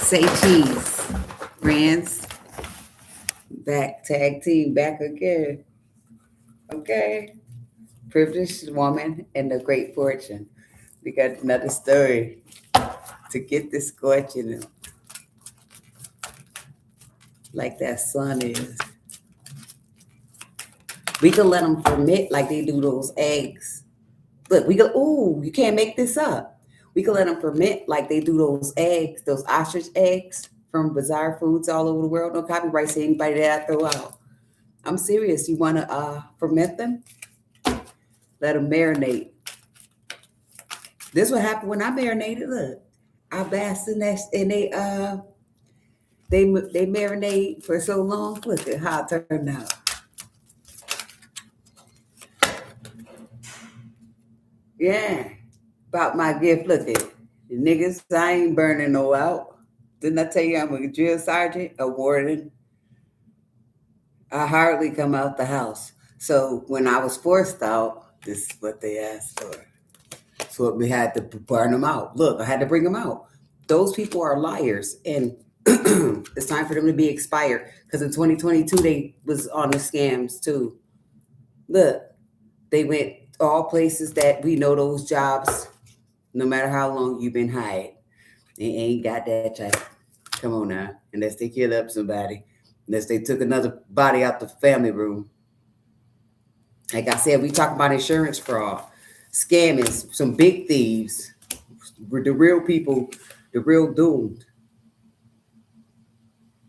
Say cheese. Friends, back tag team back again. Okay. Privileged woman and a great fortune. We got another story to get this scorching like that sun is. We could let them ferment like they do those eggs. Look, we could, ooh, you can't make this up. We could let them ferment like they do those eggs, those ostrich eggs from Bizarre Foods all over the world. No copyright to anybody that I throw out. I'm serious. You want to ferment them? Let them marinate. This what happened when I marinated. Look, I basked in that, and they marinate for so long. Look at how it turned out. Yeah, about my gift. Look at the niggas. I ain't burning no out. Didn't I tell you I'm a drill sergeant, a warden? I hardly come out the house. So when I was forced out, this is what they asked for. So we had to burn them out. Look, I had to bring them out. Those people are liars, and it's time for them to be expired. Because in 2022 they was on the scams too. Look, they went all places that we know those jobs. No matter how long you've been hired, they ain't got that type. Come on now, unless they killed up somebody, unless they took another body out the family room. Like I said, we talk about insurance fraud, scamming, some big thieves, the real people, the real doomed.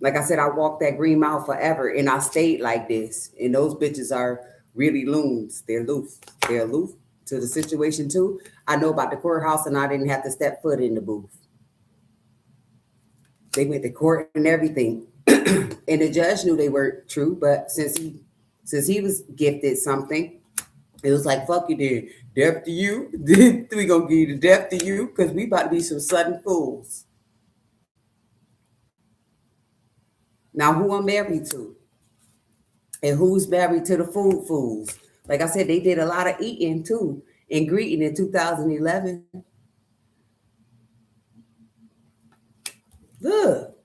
Like I said, I walked that green mile forever, and I stayed like this. And those bitches are really loons. They're aloof. They're aloof to the situation too. I know about the courthouse, and I didn't have to step foot in the booth. They went to court and everything, and the judge knew they weren't true. But since he was gifted something, it was like, fuck you, then. Death to you. We gonna give you the death to you because we about to be some sudden fools. Now, who I'm married to, and who's married to the food fools? Like I said, they did a lot of eating too and greeting in 2011. Look,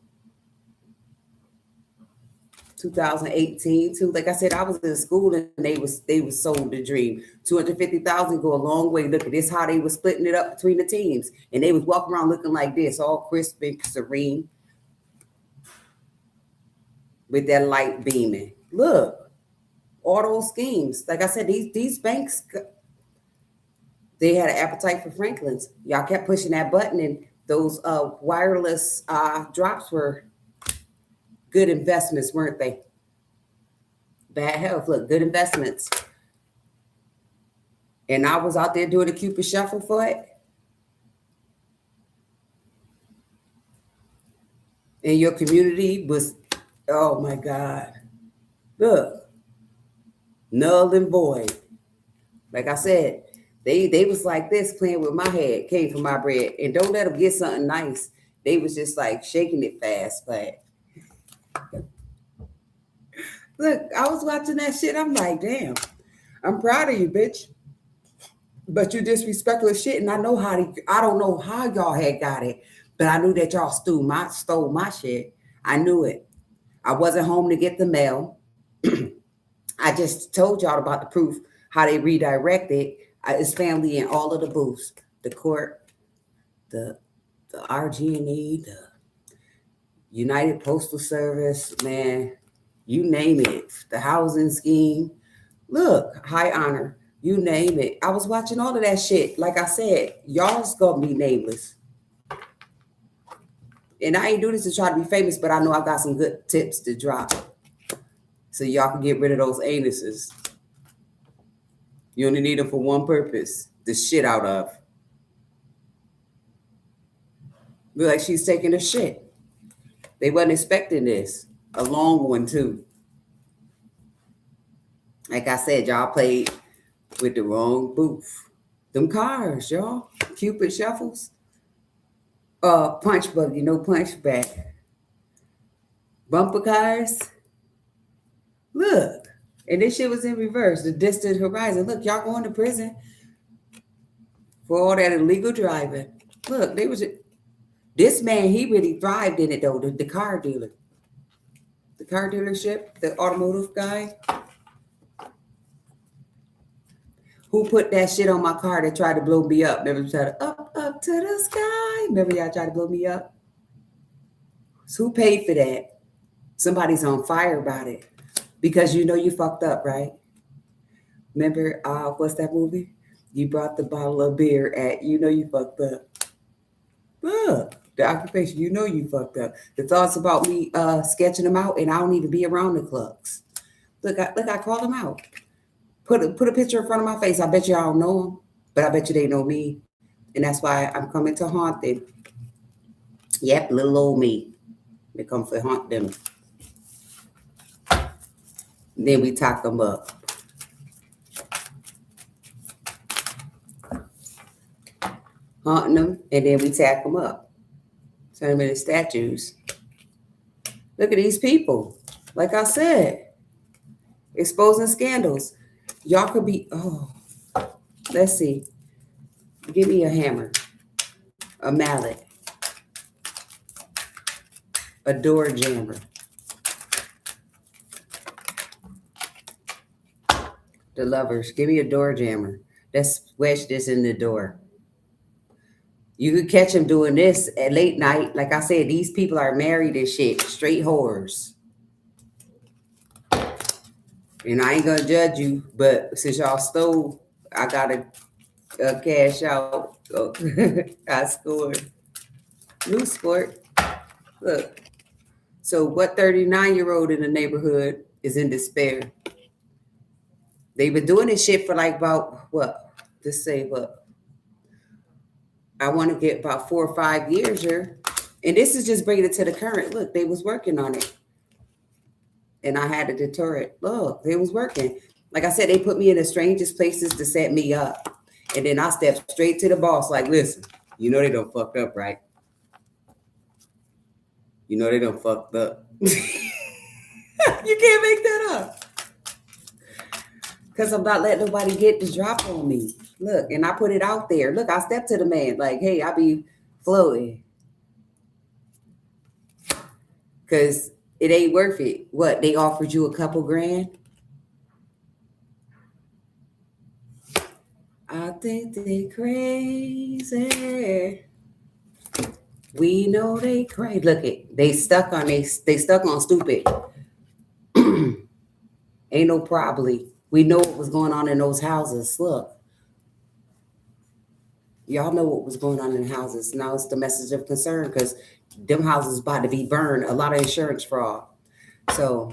2018 too. Like I said, I was in school and they was sold the dream. 250,000 go a long way. Look at this, how they was splitting it up between the teams, and they was walking around looking like this, all crisp and serene, with that light beaming. Look, all those schemes. Like I said, these banks, they had an appetite for Franklin's. Y'all kept pushing that button, and those wireless drops were good investments, weren't they? Bad health, look, good investments. And I was out there doing the Cupid Shuffle for it. And your community was, oh my God. Look, null and void. Like I said, they was like this, playing with my head, came from my bread. And don't let them get something nice. They was just like shaking it fast. But look, I was watching that shit. I'm like, damn, I'm proud of you, bitch. But you disrespectful as shit. And I don't know how y'all had got it, but I knew that y'all stole my shit. I knew it. I wasn't home to get the mail. I just told y'all about the proof, how they redirected his family in all of the booths, the court, the RG&E, the United Postal Service, man, you name it, the housing scheme. Look, high honor, you name it. I was watching all of that shit. Like I said, y'all's gonna be nameless. And I ain't doing this to try to be famous, but I know I got some good tips to drop so y'all can get rid of those anuses. You only need them for one purpose: the shit out of. Look like she's taking a shit. They wasn't expecting this. A long one too. Like I said, y'all played with the wrong booth. Them cars, y'all. Cupid shuffles. Punch buggy, no punch back. Bumper cars. Look. And this shit was in reverse. The distant horizon. Look, y'all going to prison for all that illegal driving. Look, they was This man, he really thrived in it though. The car dealer, the car dealership, the automotive guy who put that shit on my car that tried to blow me up. Remember, tried to up to the sky. Remember, y'all tried to blow me up. So who paid for that? Somebody's on fire about it because you know you fucked up, right? Remember, what's that movie? You brought the bottle of beer at, you know you fucked up. Look, the occupation, you know you fucked up. The thoughts about me sketching them out, and I don't even be around the clucks. Look, I called them out. Put a picture in front of my face. I bet you I don't know them, but I bet you they know me. And that's why I'm coming to haunt them. Yep, little old me. They come to haunt them. And then we talk them up. Haunting them, and then we tack them up. Turn them into statues. Look at these people. Like I said, exposing scandals. Y'all could be, let's see. Give me a hammer, a mallet, a door jammer. The lovers, give me a door jammer. Let's wedge this in the door. You could catch them doing this at late night. Like I said, these people are married and shit, straight whores. And I ain't gonna judge you, but since y'all stole, I gotta cash out. Oh, I scored. New sport. Look. So what 39-year-old in the neighborhood is in despair? They've been doing this shit for like about what? Just say what? I want to get about 4 or 5 years here. And this is just bringing it to the current. Look, they was working on it. And I had to deter it. Look, they was working. Like I said, they put me in the strangest places to set me up. And then I stepped straight to the boss like, listen, you know they done fucked up, right? You know they done fucked up. You can't make that up. Because I'm not letting nobody get the drop on me. Look, and I put it out there. Look, I stepped to the man like, hey, I be floating. Because it ain't worth it. What, they offered you a couple grand? I think they crazy. We know they crazy. Look it, they stuck on stupid. Ain't no probably. We know what was going on in those houses. Look. Y'all know what was going on in the houses. Now it's the message of concern because them houses about to be burned. A lot of insurance fraud. So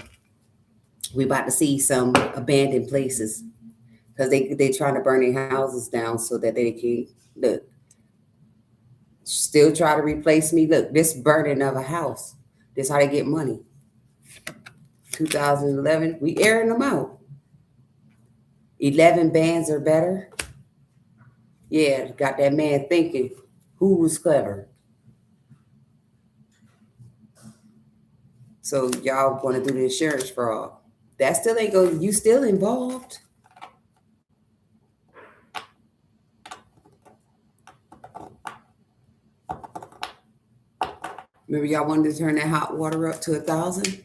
we about to see some abandoned places because they trying to burn their houses down so that they can look. Still try to replace me. Look, this burning of a house. This how they get money. 2011, we airing them out. 11 bands or better. Yeah, got that man thinking who was clever. So y'all want to do the insurance fraud. That still ain't going, you still involved. Remember y'all wanted to turn that hot water up to 1,000?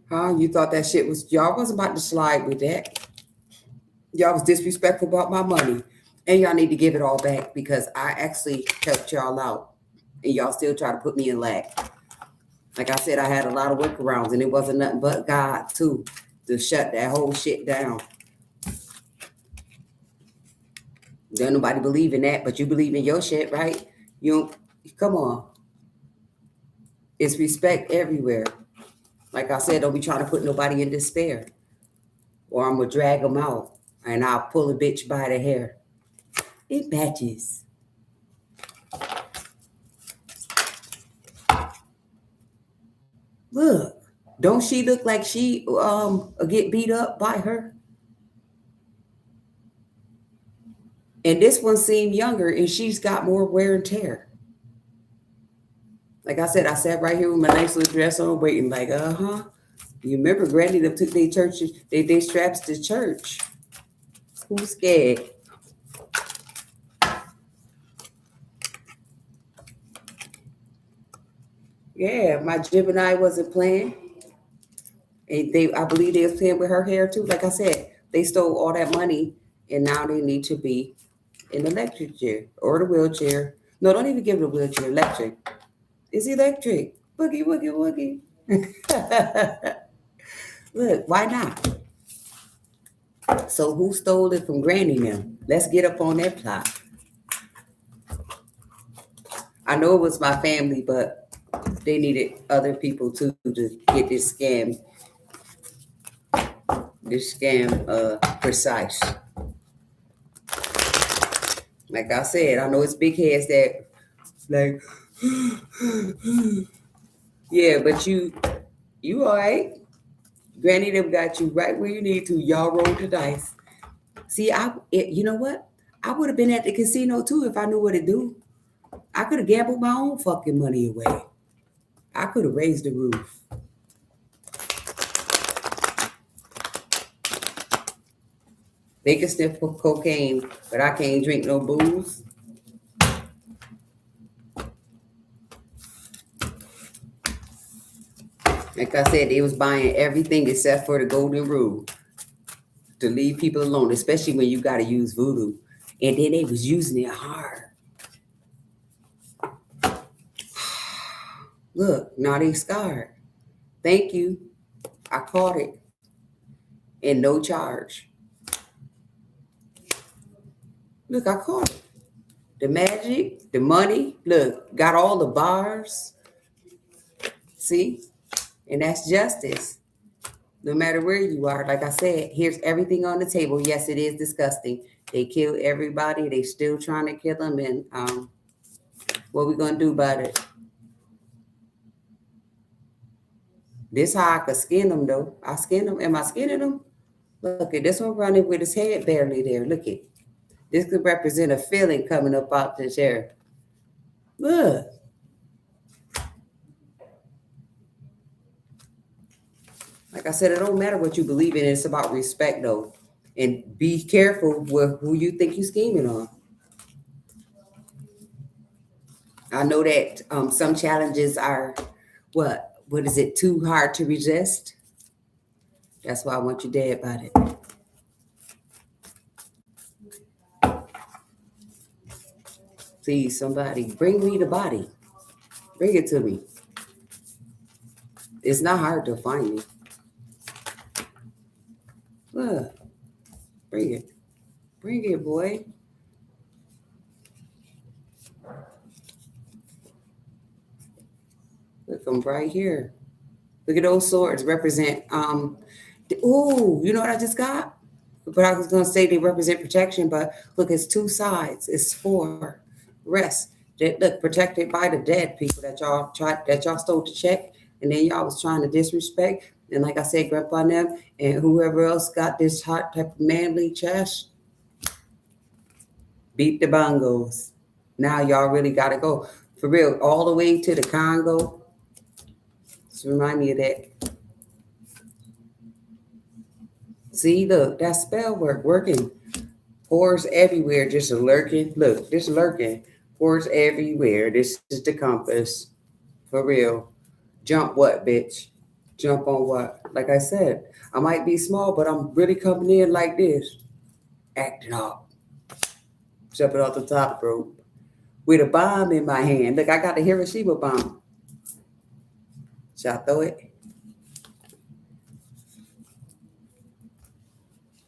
Huh? You thought that shit was, y'all wasn't about to slide with that. Y'all was disrespectful about my money. And y'all need to give it all back because I actually helped y'all out. And y'all still try to put me in lack. Like I said, I had a lot of workarounds and it wasn't nothing but God too to shut that whole shit down. Don't nobody believe in that, but you believe in your shit, right? You don't, come on. It's respect everywhere. Like I said, don't be trying to put nobody in despair. Or I'm going to drag them out and I'll pull a bitch by the hair. It matches. Look, don't she look like she get beat up by her? And this one seemed younger and she's got more wear and tear. Like I said, I sat right here with my nice little dress on waiting like, You remember Granny them took their churches, they straps to church. Who's scared? Yeah, my Gemini wasn't playing. And I believe they was playing with her hair too. Like I said, they stole all that money and now they need to be in the electric chair or the wheelchair. No, don't even give it a wheelchair. Electric. It's electric. Boogie, woogie, woogie. Look, why not? So who stole it from Granny now? Let's get up on that plot. I know it was my family, but they needed other people too to get this scam precise. Like I said, I know it's big heads that like yeah, but you all right. Granny them got you right where you need to. Y'all rolled the dice. See, you know what? I would have been at the casino too if I knew what to do. I could have gambled my own fucking money away. I could have raised the roof. They can sniff cocaine, but I can't drink no booze. Like I said, they was buying everything except for the golden rule to leave people alone, especially when you got to use voodoo. And then they was using it hard. Look, now they scarred. Thank you. I caught it. And no charge. Look, I caught it. The magic, the money, look, got all the bars. See? And that's justice. No matter where you are, like I said, here's everything on the table. Yes, it is disgusting. They killed everybody. They still trying to kill them. And what we going to do about it? This how I could skin them, though. I skin them. Am I skinning them? Look at this one running with his head barely there. Look at this could represent a feeling coming up out the chair. Look. Like I said, it don't matter what you believe in. It's about respect, though. And be careful with who you think you're scheming on. I know that some challenges are, what is it, too hard to resist? That's why I want you dead about it. Please, somebody, bring me the body. Bring it to me. It's not hard to find me. Look, bring it. Bring it, boy. Look, I'm right here. Look at those swords represent, you know what I just got? But I was going to say they represent protection, but look, it's two sides. It's four. Rest. Look, protected by the dead people that y'all stole to check, and then y'all was trying to disrespect. And like I said, Grandpa and them and whoever else got this hot type of manly chest, beat the bongos. Now y'all really got to go. For real, all the way to the Congo. Just remind me of that. See, look, that spell working. Pores everywhere, just lurking. Look, just lurking. Pores everywhere. This is the compass. For real. Jump what, bitch? Jump on what? Like I said, I might be small, but I'm really coming in like this. Acting up. Jumping off the top rope. With a bomb in my hand. Look, I got a Hiroshima bomb. Shall I throw it?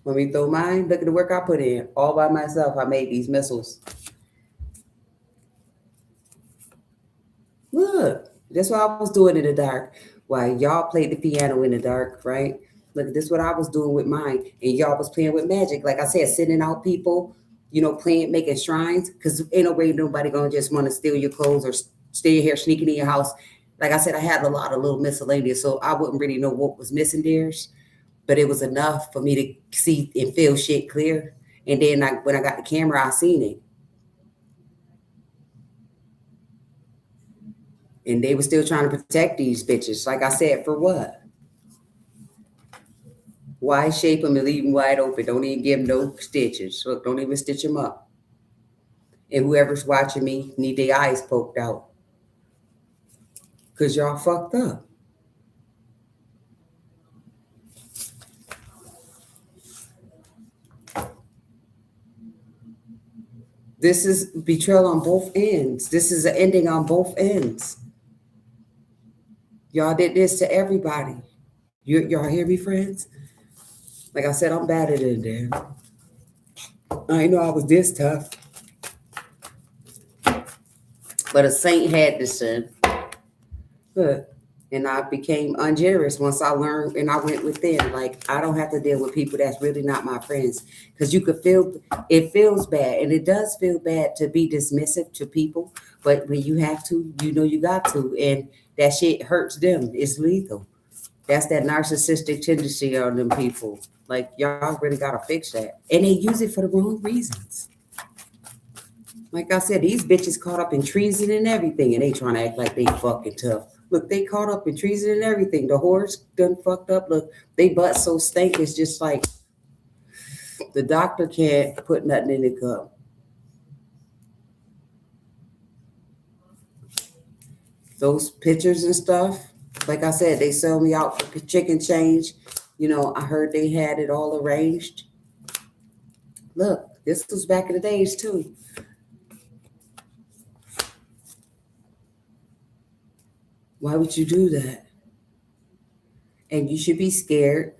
Want me to throw mine? Look at the work I put in. All by myself, I made these missiles. Look, that's what I was doing in the dark. While y'all played the piano in the dark, right? Look, this is what I was doing with mine. And y'all was playing with magic. Like I said, sending out people, playing, making shrines. Because ain't no way nobody going to just want to steal your clothes or steal your hair, sneaking in your house. Like I said, I had a lot of little miscellaneous, so I wouldn't really know what was missing there. But it was enough for me to see and feel shit clear. And then when I got the camera, I seen it. And they were still trying to protect these bitches. Like I said, for what? Why shape them and leave them wide open? Don't even give them no stitches. Look, don't even stitch them up. And whoever's watching me need their eyes poked out. Because y'all fucked up. This is betrayal on both ends. This is an ending on both ends. Y'all did this to everybody. Y'all hear me, friends? Like I said, I'm better than them. I didn't know I was this tough. But a saint had to sin. Look, and I became ungenerous once I learned and I went within. Like, I don't have to deal with people that's really not my friends. Because you could feel, it feels bad. And it does feel bad to be dismissive to people. But when you have to, you know you got to. And that shit hurts them. It's lethal. That's that narcissistic tendency on them people. Like, y'all really got to fix that. And they use it for the wrong reasons. Like I said, these bitches caught up in treason and everything, and they trying to act like they fucking tough. Look, they caught up in treason and everything. The whores done fucked up. Look, they butt so stank, it's just like the doctor can't put nothing in the cup. Those pictures and stuff, like I said, they sell me out for chicken change. You know, I heard they had it all arranged. Look, this was back in the days too. Why would you do that? And you should be scared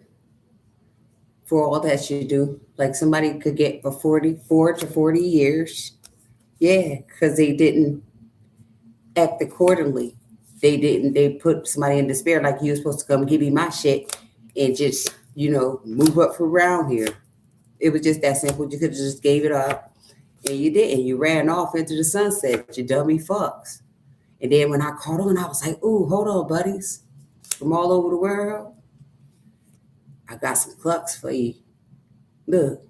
for all that you do. Like somebody could get for 44 to 40 years. Yeah, because they didn't act accordingly. They put somebody in despair like you were supposed to come give me my shit and just, you know, move up from around here. It was just that simple. You could have just gave it up. And you didn't. You ran off into the sunset, you dummy fucks. And then when I caught on, I was like, ooh, hold on, buddies. From all over the world, I got some clucks for you. Look,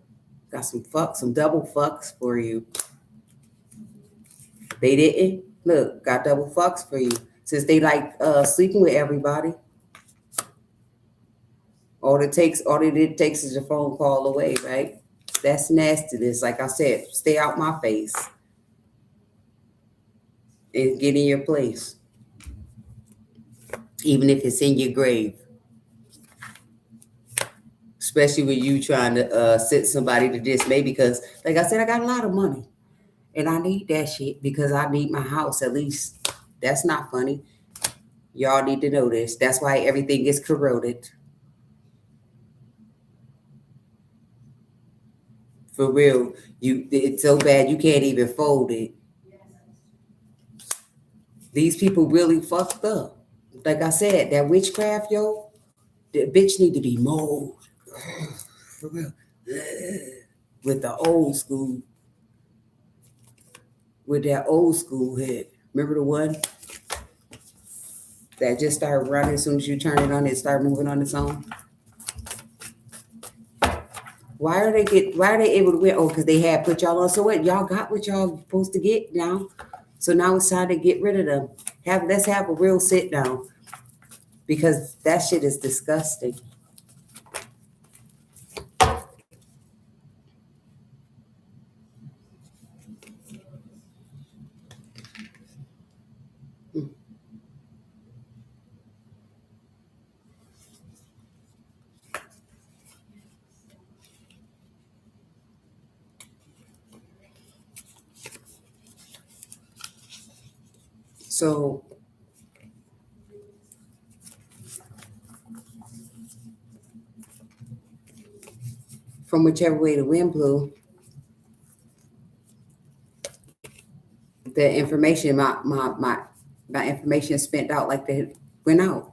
got some double fucks for you. They didn't. Look, got double fucks for you. Since they like sleeping with everybody. All it takes is a phone call away, right? That's nastiness. Like I said, stay out my face. And get in your place. Even if it's in your grave. Especially when you trying to send somebody to dismay because, like I said, I got a lot of money. And I need that shit because I need my house at least. That's not funny. Y'all need to know this. That's why everything is corroded. For real. It's so bad you can't even fold it. These people really fucked up. Like I said, that witchcraft, yo, the bitch need to be mold. For real. With the old school. With that old school head. Remember the one that just started running as soon as you turn it on, it started moving on its own? Why are they able to win? Oh, because they had put y'all on. So what? Y'all got what y'all supposed to get now. So now it's time to get rid of them. Let's have a real sit down. Because that shit is disgusting. So from whichever way the wind blew, the information, my information spent out like they went out.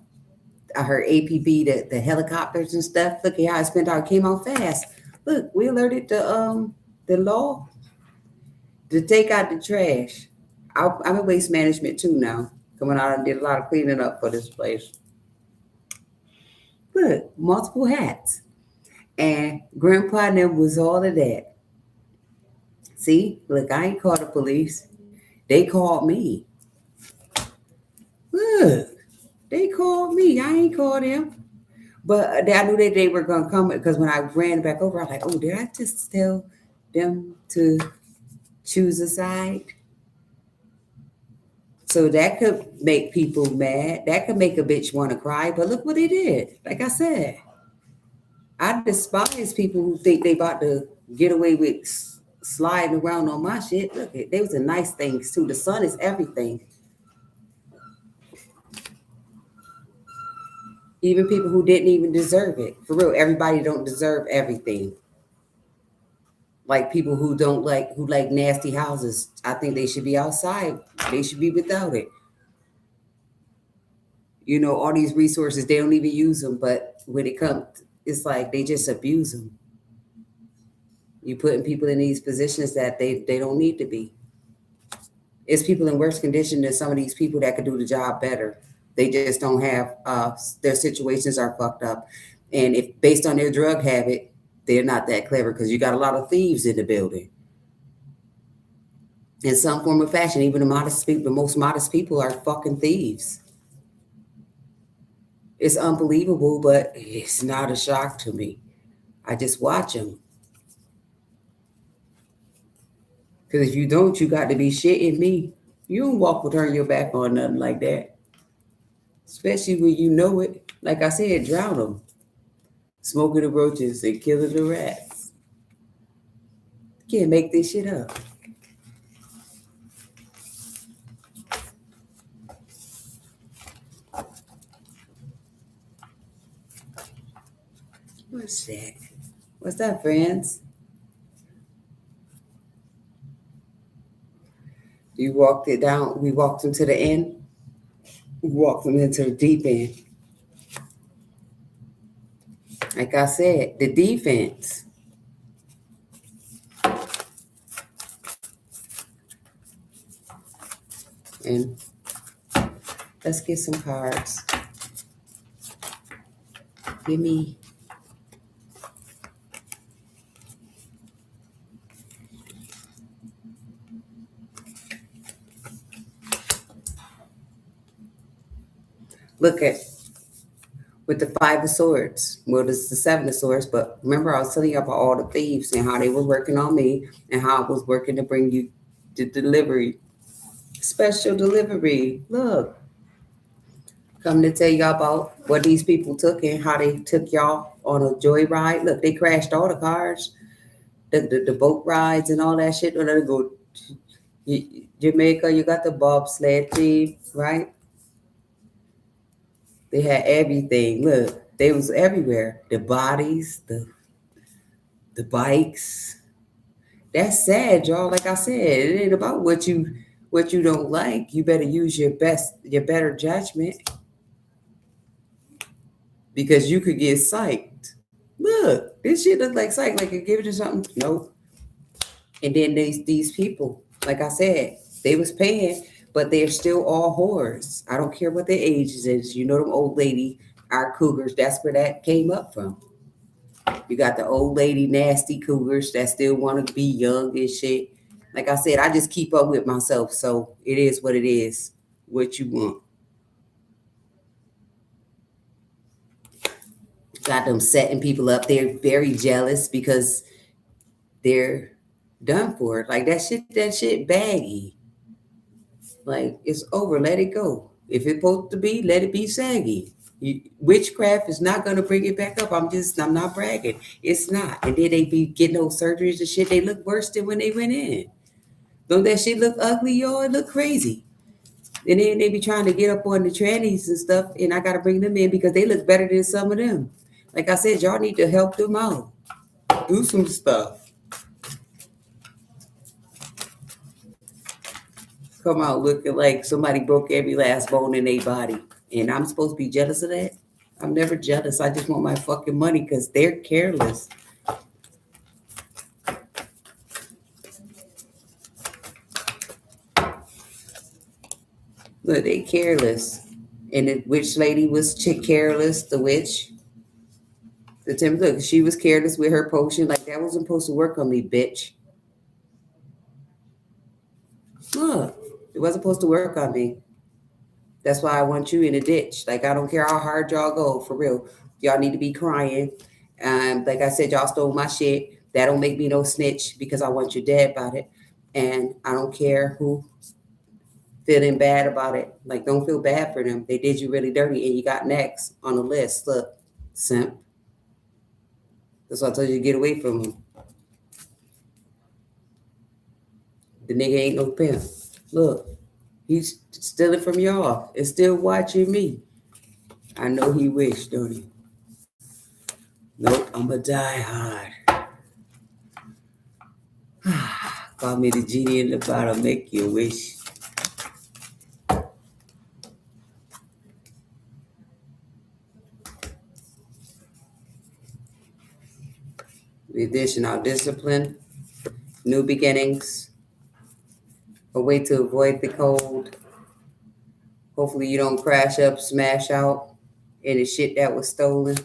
I heard APB, the helicopters and stuff. Look at how it spent out, came out fast. Look, we alerted the law to take out the trash. I'm in waste management too now. Coming out and did a lot of cleaning up for this place. Look, multiple hats. And Grandpa and them was all of that. See, look, I ain't called the police. They called me. Look, they called me. I ain't called them. But I knew that they were going to come because when I ran back over, I was like, oh, did I just tell them to choose a side? So that could make people mad. That could make a bitch want to cry. But look what he did. Like I said, I despise people who think they about to get away with sliding around on my shit. Look, they was a nice things too. The sun is everything. Even people who didn't even deserve it. For real, everybody don't deserve everything. Like people who like nasty houses. I think they should be outside. They should be without it. All these resources, they don't even use them. But when it comes, it's like they just abuse them. You putting people in these positions that they don't need to be. It's people in worse condition than some of these people that could do the job better. They just don't have their situations are fucked up. And if based on their drug habit, they're not that clever because you got a lot of thieves in the building. In some form of fashion, even the most modest people are fucking thieves. It's unbelievable, but it's not a shock to me. I just watch them. Because if you don't, you got to be shitting me. You don't walk or turn your back on nothing like that. Especially when you know it. Like I said, drown them. Smoking the roaches and killing the rats. You can't make this shit up. What's that? What's that, friends? You walked it down. We walked them to the end. We walked them into the deep end. Like I said, the defense. And let's get some cards. Give me. Look at with the Five of Swords. Well, this is the Seven of Swords, but remember I was telling you about all the thieves and how they were working on me and how I was working to bring you the delivery. Special delivery. Look. Come to tell y'all about what these people took and how they took y'all on a joyride. Look, they crashed all the cars, the boat rides and all that shit. Or they go Jamaica, you got the bobsled team, right? They had everything. Look, they was everywhere. The bodies, the bikes. That's sad, y'all. Like I said, it ain't about what you don't like. You better use your better judgment. Because you could get psyched. Look, this shit looks like psych. Like you give it to something. Nope. And then these people, like I said, they was paying, but they're still all whores. I don't care what their age is. You know them old lady, our cougars. That's where that came up from. You got the old lady nasty cougars that still want to be young and shit. Like I said, I just keep up with myself. So it is what it is. What you want. Got them setting people up. They're very jealous because they're done for. Like that shit baggy. Like it's over. Let it go. If it's supposed to be, let it be saggy. Witchcraft is not gonna bring it back up. I'm not bragging. It's not. And then they be getting those surgeries and shit. They look worse than when they went in. Don't that shit look ugly, y'all? It look crazy. And then they be trying to get up on the trannies and stuff, and I gotta bring them in because they look better than some of them. Like I said, y'all need to help them out. Do some stuff. Come out looking like somebody broke every last bone in their body. And I'm supposed to be jealous of that? I'm never jealous. I just want my fucking money because they're careless. Look, they careless. And the witch lady was careless, the witch. Look, she was careless with her potion. Like, that wasn't supposed to work on me, bitch. Look, it wasn't supposed to work on me. That's why I want you in a ditch. Like, I don't care how hard y'all go, for real. Y'all need to be crying. Like I said, y'all stole my shit. That don't make me no snitch because I want you dead about it. And I don't care who feeling bad about it. Like, don't feel bad for them. They did you really dirty, and you got next on the list. Look, simp. That's why I told you to get away from him. The nigga ain't no pimp. Look, he's stealing from y'all and still watching me. I know he wished, don't he? Nope, I'ma die hard. Call me the genie in the bottle, make you a wish. The additional discipline, new beginnings, a way to avoid the cold. Hopefully you don't crash up, smash out any shit that was stolen.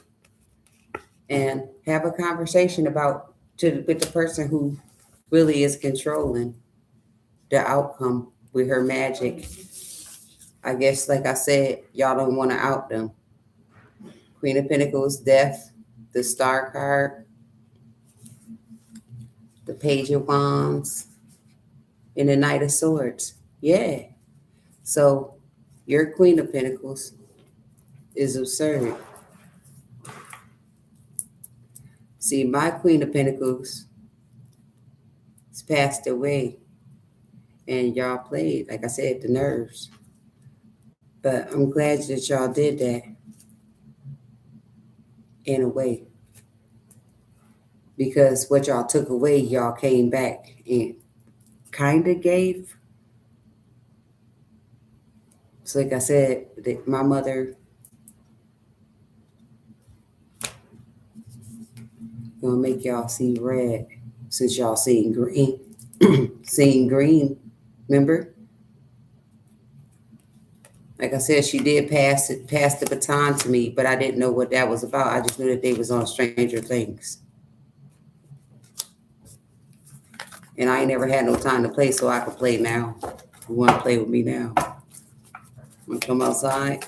And have a conversation with the person who really is controlling the outcome with her magic. I guess, like I said, y'all don't want to out them. Queen of Pentacles, Death, the Star card, the Page of Wands, and the Knight of Swords. Yeah. So your Queen of Pentacles is absurd. See, my Queen of Pentacles has passed away, and y'all played, like I said, the nerves. But I'm glad that y'all did that in a way. Because what y'all took away, y'all came back and kind of gave. So like I said, my mother gonna make y'all see red since y'all seeing green. Seeing green, remember? Like I said, she did pass the baton to me, but I didn't know what that was about. I just knew that they was on Stranger Things. And I ain't never had no time to play, so I could play now. You want to play with me now? Want to come outside?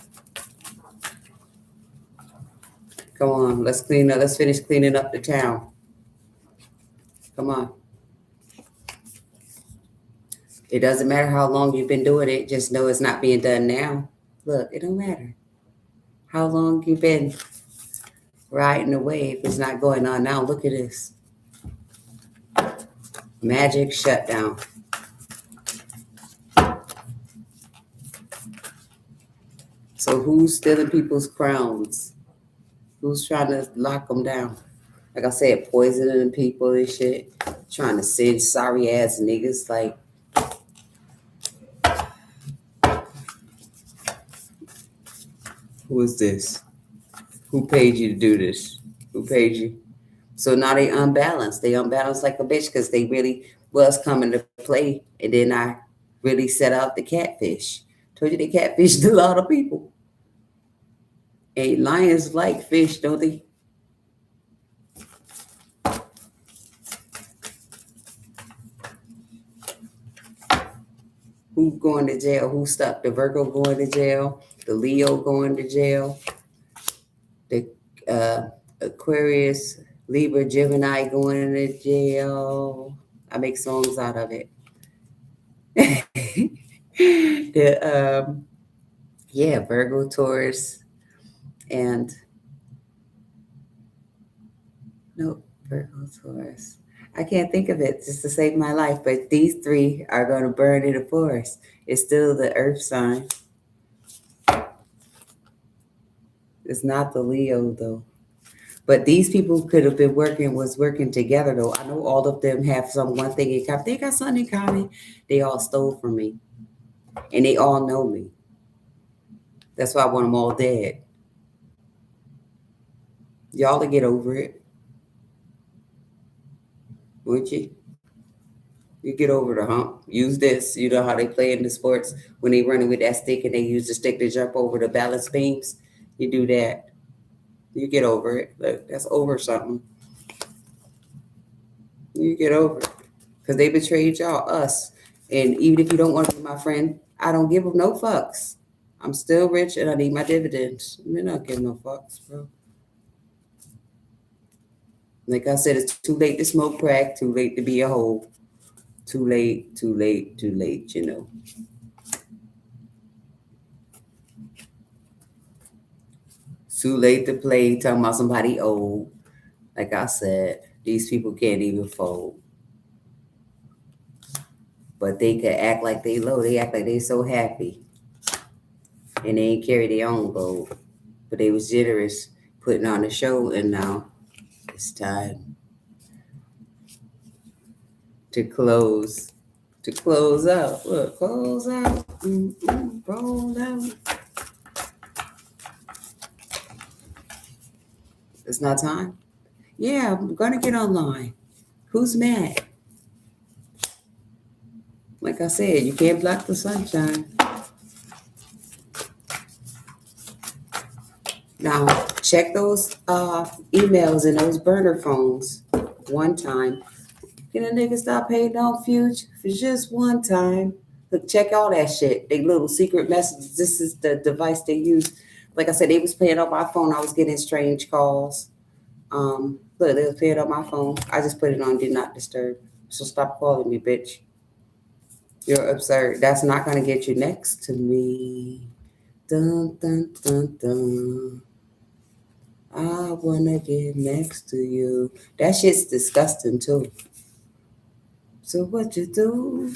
Come on, let's clean up. Let's finish cleaning up the town. Come on. It doesn't matter how long you've been doing it. Just know it's not being done now. Look, it don't matter how long you've been riding the wave. It's not going on now. Look at this. Magic shutdown. So who's stealing people's crowns? Who's trying to lock them down? Like I said, poisoning people and shit. Trying to send sorry ass niggas. Like, who is this? Who paid you to do this? Who paid you? So now they unbalanced. They unbalanced like a bitch because they really was coming to play. And then I really set out the catfish. Told you they catfished a lot of people. And lions like fish, don't they? Who's going to jail? Who stuck? The Virgo going to jail? The Leo going to jail? The Aquarius, Libra, Gemini going to jail? I make songs out of it. Virgo, Taurus, and Virgo, Taurus. I can't think of it just to save my life, but these three are going to burn in the forest. It's still the earth sign. It's not the Leo, though. But these people could have been working together, though. I know all of them have one thing in common. They got something in common. They all stole from me. And they all know me. That's why I want them all dead. Y'all to get over it. Wouldn't you? You get over the hump. Use this. You know how they play in the sports when they running with that stick and they use the stick to jump over the balance beams. You do that. You get over it. Look, that's over something. You get over it. Because they betrayed y'all, us. And even if you don't want to be my friend, I don't give them no fucks. I'm still rich and I need my dividends. They're not giving no fucks, bro. Like I said, it's too late to smoke crack, too late to be a hoe. Too late, you know. Too late to play, talking about somebody old. Like I said, these people can't even fold. But they could act like they low. They act like they so happy. And they ain't carry their own load. But they was generous putting on a show, and now it's time to close. To close out. Look, close out. Roll out. It's not time? Yeah, I'm gonna get online. Who's mad? Like I said, you can't block the sunshine. Now, check those emails and those burner phones one time. Can a nigga stop hating on Fuge for just one time? Look, check all that shit. They little secret messages. This is the device they use. Like I said, they was playing on my phone. I was getting strange calls. Look, they was playing on my phone. I just put it on Do Not Disturb. So stop calling me, bitch. You're absurd. That's not gonna get you next to me. Dun dun dun dun. I wanna get next to you. That shit's disgusting too. So what you do?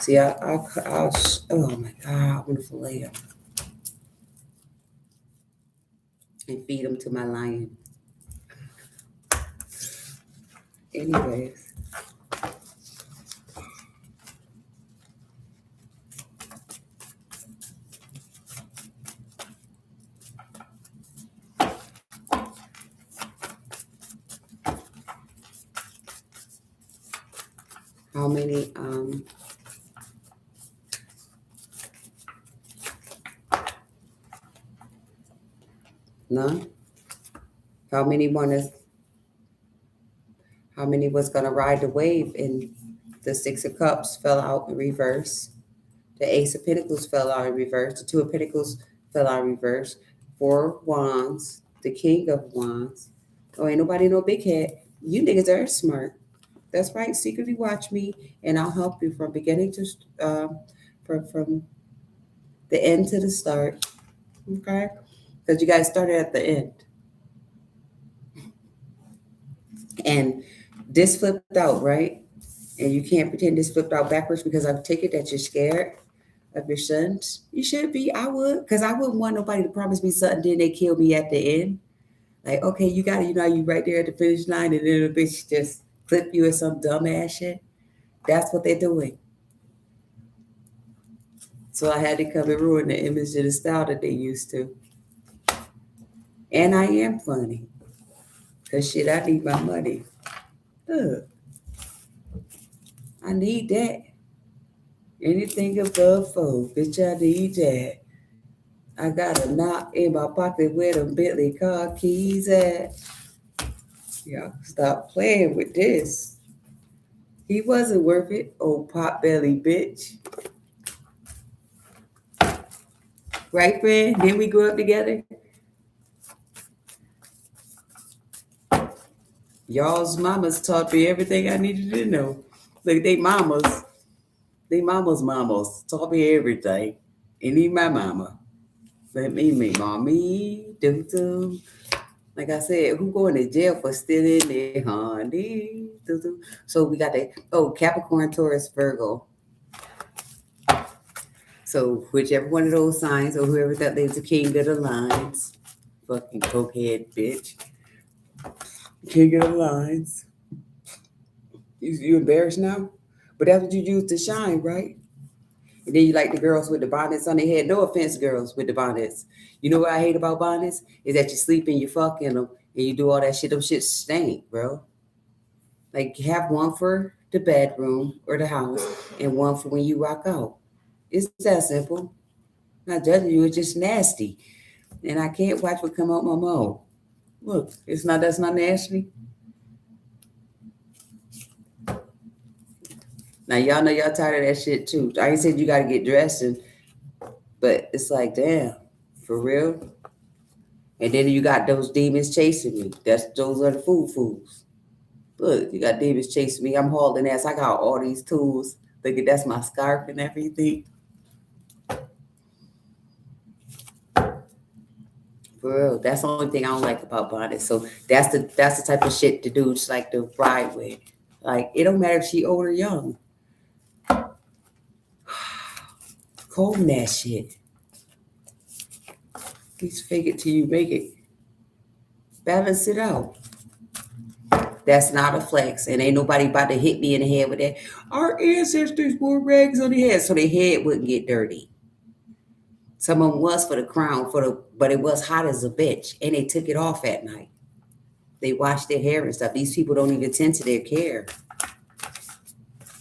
See, oh my God, I want to fillet them and feed them to my lion. Anyways. How many none? How many was gonna ride the wave, and the Six of Cups fell out in reverse. The Ace of Pentacles fell out in reverse. The Two of Pentacles fell out in reverse. Four of Wands. The King of Wands. Oh, ain't nobody no big head. You niggas are smart. That's right. Secretly watch me, and I'll help you from beginning to from the end to the start. Okay, because you guys started at the end, and this flipped out, right? And you can't pretend this flipped out backwards, because I take it that you're scared of your sons. You should be. I would, because I wouldn't want nobody to promise me something, then they kill me at the end. Like, okay, you got it. You know, you right there at the finish line, and then the bitch just clip you or some dumbass shit. That's what they're doing. So I had to come and ruin the image of the style that they used to. And I am funny. Because shit, I need my money. Ugh. I need that. Anything above 4, bitch, I need that. I got a knot in my pocket where them Bentley car keys at. Y'all stop playing with this. He wasn't worth it, old pot belly bitch. Right, friend? Then we grew up together. Y'all's mamas taught me everything I needed to know. Look, they mamas taught me everything. And even my mama. Let me, mommy, do. Like I said, who going to jail for stealing their honey? Do. So we got Capricorn, Taurus, Virgo. So whichever one of those signs, or whoever that is the king of the lines. Fucking cokehead bitch. King of the lines. You embarrassed now? But that's what you use to shine, right? And then you like the girls with the bonnets on their head. No offense, girls with the bonnets. You know what I hate about bonnets? Is that you sleep and you fuck in them and you do all that shit. Them shit stink, bro. Like, have one for the bedroom or the house and one for when you rock out. It's that simple. Not judging you, it's just nasty. And I can't watch what come out my mouth. Look, that's not nasty. Now y'all know y'all tired of that shit too. I ain't said you gotta get dressed, but it's like, damn, for real. And then you got those demons chasing me. Those are the fools. Look, you got demons chasing me. I'm hauling ass. I got all these tools. Look, that's my scarf and everything. For real. That's the only thing I don't like about bonnets. So that's the type of shit the dudes like to ride with. Like it don't matter if she old or young. Comb that shit. Please fake it till you make it. Balance it out. That's not a flex, and ain't nobody about to hit me in the head with that. Our ancestors wore rags on their head so their head wouldn't get dirty. Some of them was for the crown, but it was hot as a bitch, and they took it off at night. They washed their hair and stuff. These people don't even tend to their care.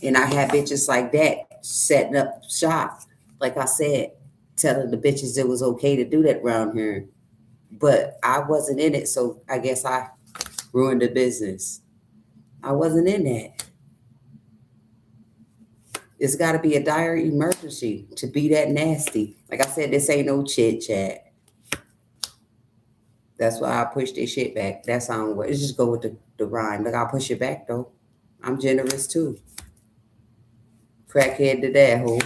And I had bitches like that setting up shop, like I said, telling the bitches it was okay to do that around here. But I wasn't in it, so I guess I ruined the business. I wasn't in that. It's got to be a dire emergency to be that nasty. Like I said, this ain't no chit chat. That's why I push this shit back. That's how I'm. Let's just go with the rhyme. Look, I'll push it back though. I'm generous too. Crackhead to that hoe.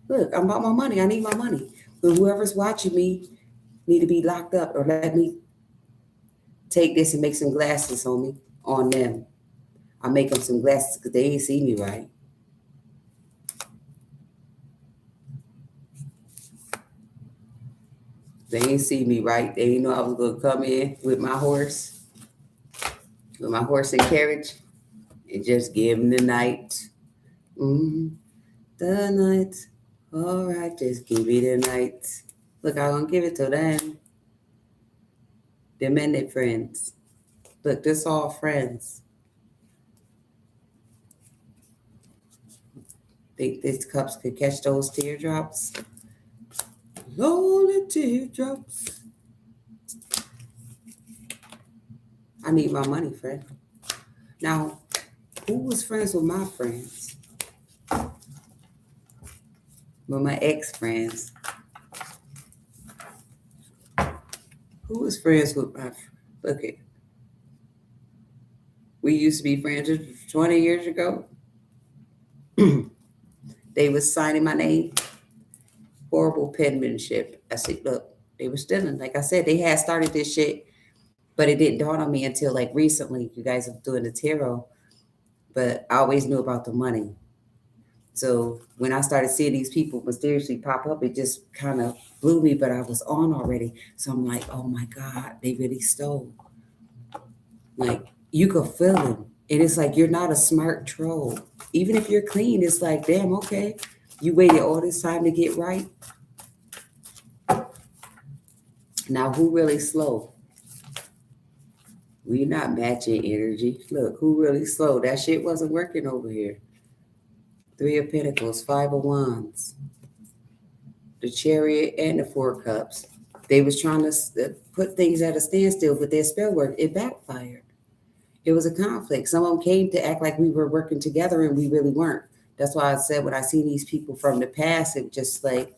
Look, I'm about my money. I need my money. But whoever's watching me need to be locked up or let me take this and make some glasses on them. I'll make them some glasses because they ain't see me right. They ain't see me right. They ain't know I was going to come in with my horse and carriage, and just give them the night. The night. All right, just give me the night. Look, I'm going to give it to them. Them and their friends. Look, this all friends. Think these cups could catch those teardrops? Lonely teardrops. I need my money, friend. Now, who was friends with my friends? With my ex-friends. Who was friends with my... Look it. We used to be friends 20 years ago. They was signing my name. Horrible penmanship. I said, look, they were stealing. Like I said, they had started this shit, but it didn't dawn on me until like recently. You guys are doing the tarot, but I always knew about the money. So when I started seeing these people mysteriously pop up, it just kind of blew me, but I was on already. So I'm like, oh my God, they really stole. Like, you could feel them. And it's like, you're not a smart troll. Even if you're clean, it's like, damn, okay. You waited all this time to get right. Now, who really slow? We're not matching energy. Look, who really slow? That shit wasn't working over here. 3 of Pentacles, 5 of Wands. The Chariot and the 4 Cups. They was trying to put things at a standstill, but their spell work, it backfired. It was a conflict. Some of them came to act like we were working together and we really weren't. That's why I said when I see these people from the past, it was just like,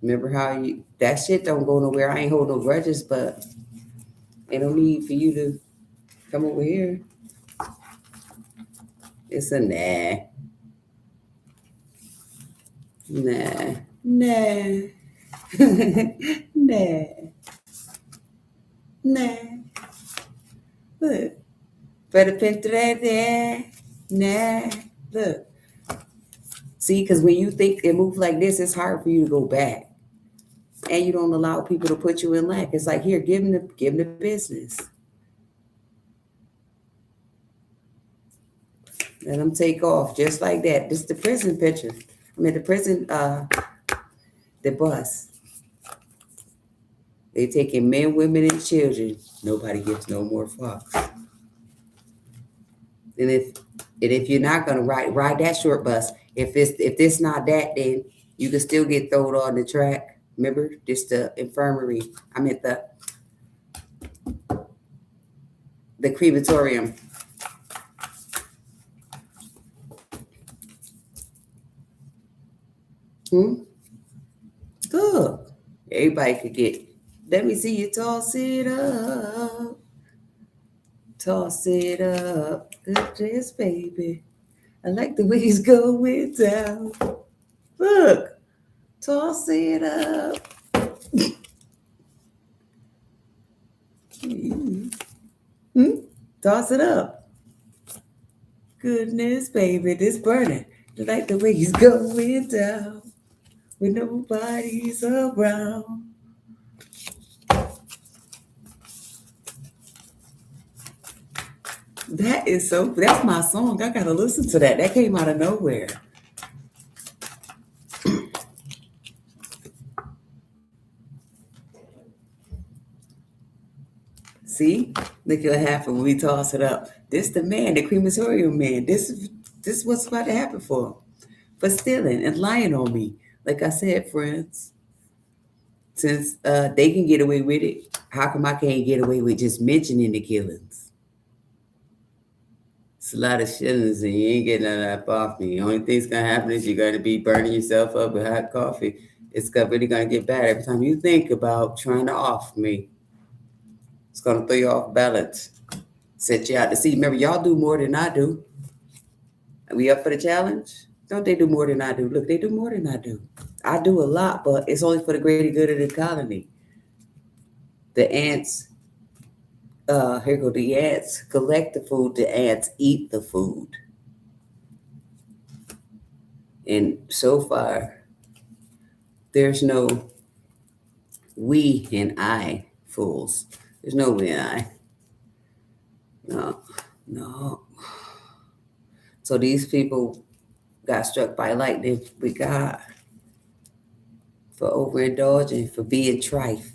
remember how that shit don't go nowhere. I ain't hold no grudges, but ain't no need for you to come over here. It's a nah. Nah. Nah. Nah. Nah. Look. Better picture that there. Nah. Look. See, because when you think and move like this, it's hard for you to go back. And you don't allow people to put you in lack. It's like, here, give them the business. Let them take off just like that. This is the prison picture. I mean, the prison, the bus. They taking men, women, and children. Nobody gives no more fucks. And if you're not gonna ride that short bus, if this not that, then you can still get thrown on the track. Remember, this the infirmary. I meant the crematorium. Good. Everybody could get. Let me see you toss it up. Toss it up. This baby. I like the way he's going down. Look. Toss it up. Toss it up. Goodness, baby, this burning. Like the way he's going down when nobody's around. That's my song. I gotta listen to that. That came out of nowhere. See? Look what happened when we toss it up. This the man, the crematorium man. This is what's about to happen for him. For stealing and lying on me. Like I said, friends, since they can get away with it, how come I can't get away with just mentioning the killings? It's a lot of shillings and you ain't getting none of that off me. The only thing's gonna happen is you're gonna be burning yourself up with hot coffee. It's really gonna get bad every time you think about trying to off me. It's gonna throw you off balance. Set you out to sea. Remember, y'all do more than I do. Are we up for the challenge? Don't they do more than I do? Look, they do more than I do. I do a lot, but it's only for the greater good of the colony. The ants, here go the ants, collect the food, the ants eat the food. And so far, there's no we and I fools. There's no we and I. No. So these people got struck by lightning with God for overindulging, for being trife.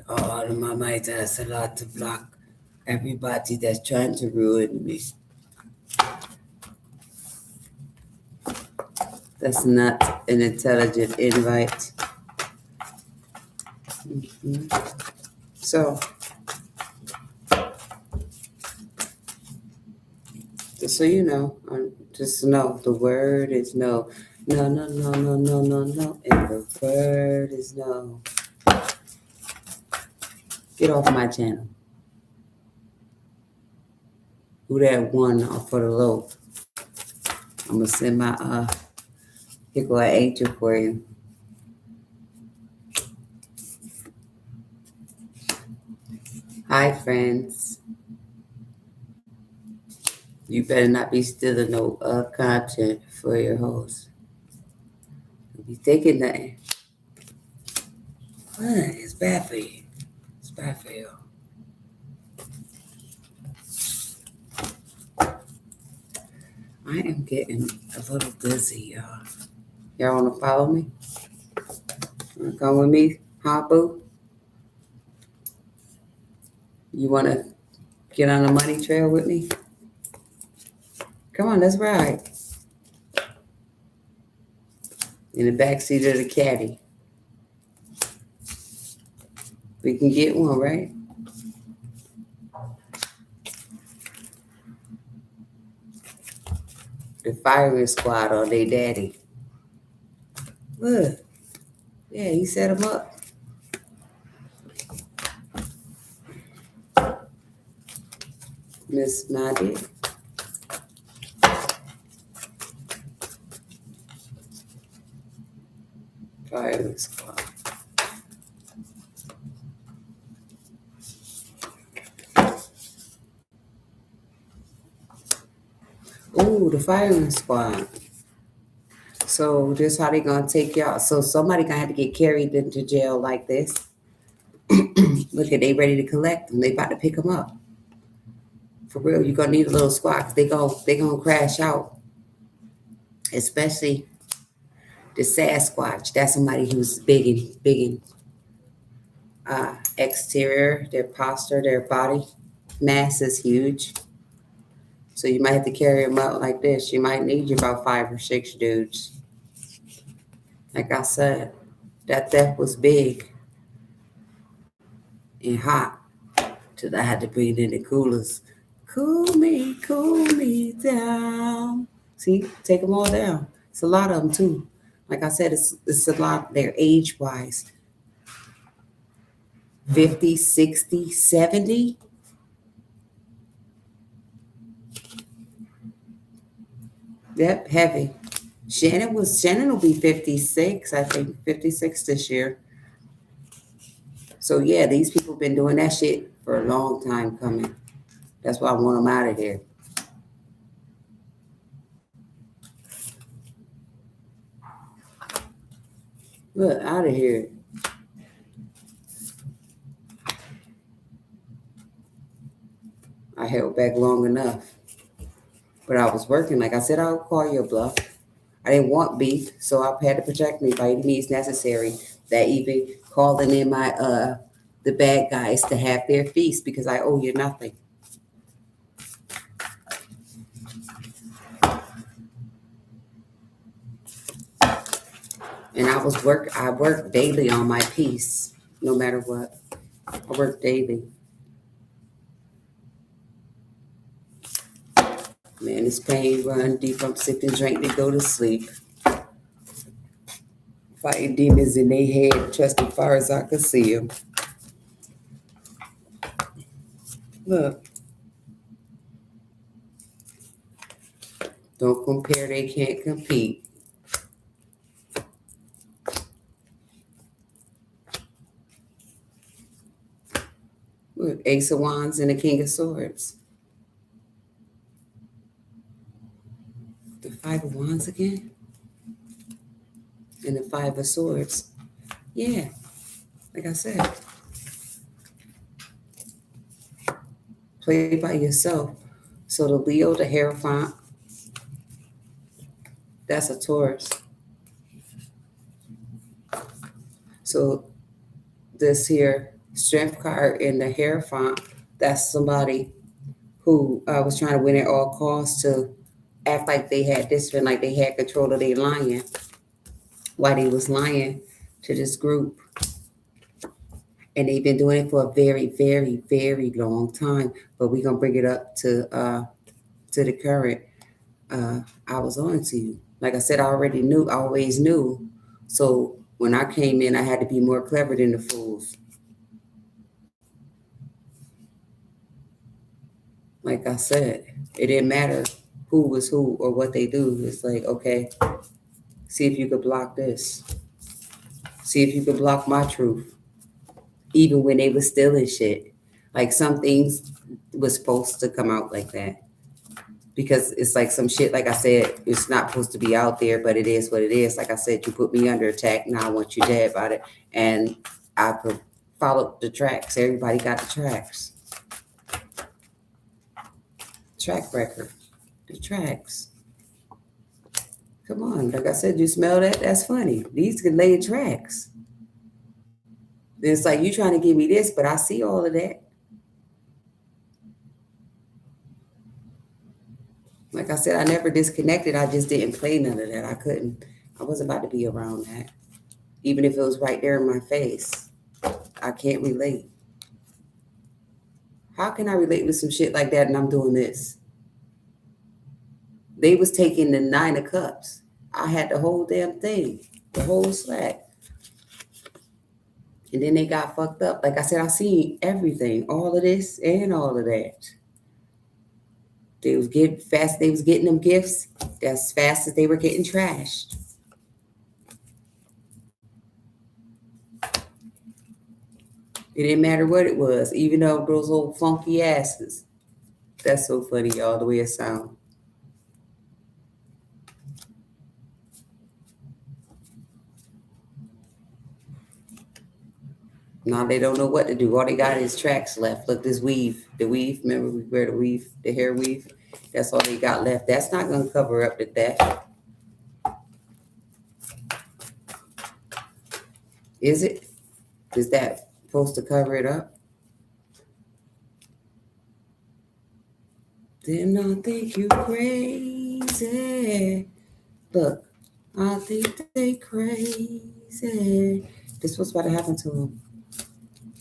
All of my might has a lot to block everybody that's trying to ruin me. That's not an intelligent invite. So, just so you know, just know the word is no. No. And the word is no. Get off my channel. Who that one off for the low? I'm gonna send my here go an angel for you. Hi friends. You better not be stealing no content for your host. You'll be thinking that it's bad for you. It's bad for you. I am getting a little dizzy, y'all. Y'all want to follow me? Want to come with me, Habu? You want to get on the money trail with me? Come on, let's ride. In the back seat of the caddy. We can get one, right? The firing squad on their daddy. Look. Yeah, he set him up. Miss Nadia. Firing squad. Ooh, the firing squad. So this how they gonna take y'all. So somebody gonna have to get carried into jail like this. Look at they ready to collect them. They about to pick them up. For real, you're gonna need a little squad because they gonna crash out. Especially the Sasquatch. That's somebody who's big in exterior, their posture, their body mass is huge. So you might have to carry them out like this. You might need you about 5 or 6 dudes. Like I said, that theft was big and hot till I had to bring in the coolers. Cool me down. See, take them all down. It's a lot of them too. Like I said, it's a lot. They're age-wise. 50, 60, 70. Yep, heavy. Shannon will be 56, I think, 56 this year. So yeah, these people been doing that shit for a long time coming. That's why I want them out of here. Look, out of here. I held back long enough. But I was working. Like I said, I'll call you a bluff. I didn't want beef, so I had to protect me by any means necessary. That even calling in my the bad guys to have their feast because I owe you nothing. And I work daily on my piece, no matter what. I work daily. Man, this pain run deep. I'm sick and drink to go to sleep. Fighting demons in their head just as far as I could see them. Look. Don't compare, they can't compete. Look, Ace of Wands and the King of Swords. The Five of Wands again? And the Five of Swords. Yeah, like I said, play by yourself. So the Leo, the Hierophant, that's a Taurus. So this here Strength card in the Hierophant, that's somebody who was trying to win at all costs to act like they had discipline, like they had control of their lying, while they was lying to this group. And they've been doing it for a very, very, very long time. But we're gonna bring it up to the current. I was on to you. Like I said, I already knew, I always knew. So when I came in, I had to be more clever than the fools. Like I said, it didn't matter who was who or what they do. It's like, okay, see if you could block this. See if you could block my truth. Even when they was stealing shit. Like some things was supposed to come out like that. Because it's like some shit, like I said, it's not supposed to be out there, but it is what it is. Like I said, you put me under attack, now I want you dead about it. And I could follow the tracks. Everybody got the tracks. Track record. The tracks. Come on, like I said, you smell that? That's funny. These can lay tracks. It's like you trying to give me this, but I see all of that. Like I said, I never disconnected. I just didn't play none of that. I couldn't. I wasn't about to be around that. Even if it was right there in my face. I can't relate. How can I relate with some shit like that and I'm doing this? They was taking the 9 of Cups. I had the whole damn thing. The whole slack. And then they got fucked up. Like I said, I seen everything. All of this and all of that. They was getting them gifts as fast as they were getting trashed. It didn't matter what it was, even though those old funky asses. That's so funny, y'all, the way it sounds. Now they don't know what to do. All they got is tracks left. Look, this weave. The weave, remember we wear the weave, the hair weave? That's all they got left. That's not going to cover up the theft. Is it? Is that supposed to cover it up? Then I think you crazy. Look, I think they crazy. This was about to happen to them.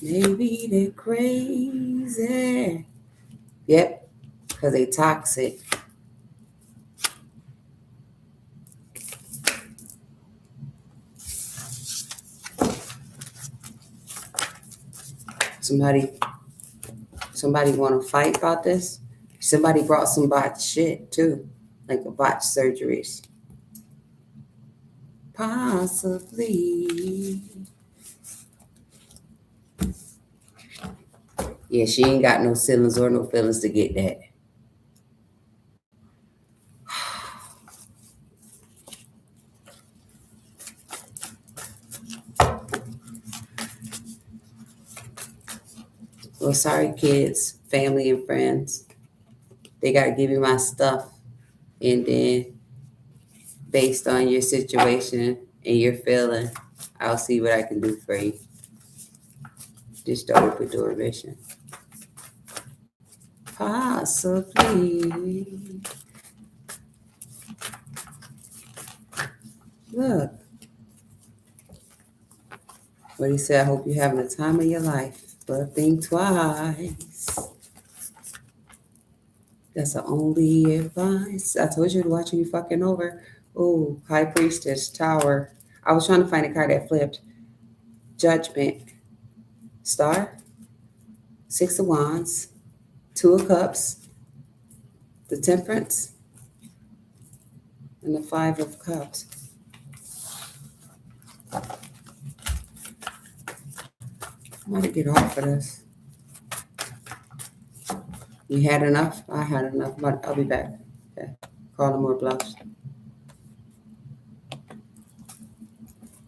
Maybe they're crazy. Yep, because they toxic. Somebody want to fight about this? Somebody brought some bot shit too. like a botched surgeries. Possibly. Yeah, she ain't got no ceilings or no feelings to get that. Well, sorry, kids, family, and friends. They got to give you my stuff. And then, based on your situation and your feeling, I'll see what I can do for you. Just the open door mission. Possibly. Look. What he said, I hope you're having the time of your life, but think twice. That's the only advice. I told you to watch you fucking over. Oh, High Priestess, Tower. I was trying to find a card that flipped. Judgment, Star, Six of Wands, Two of Cups, the Temperance, and the Five of Cups. I'm gonna get off of this. You had enough? I had enough, but I'll be back. Okay. Calling more bluffs.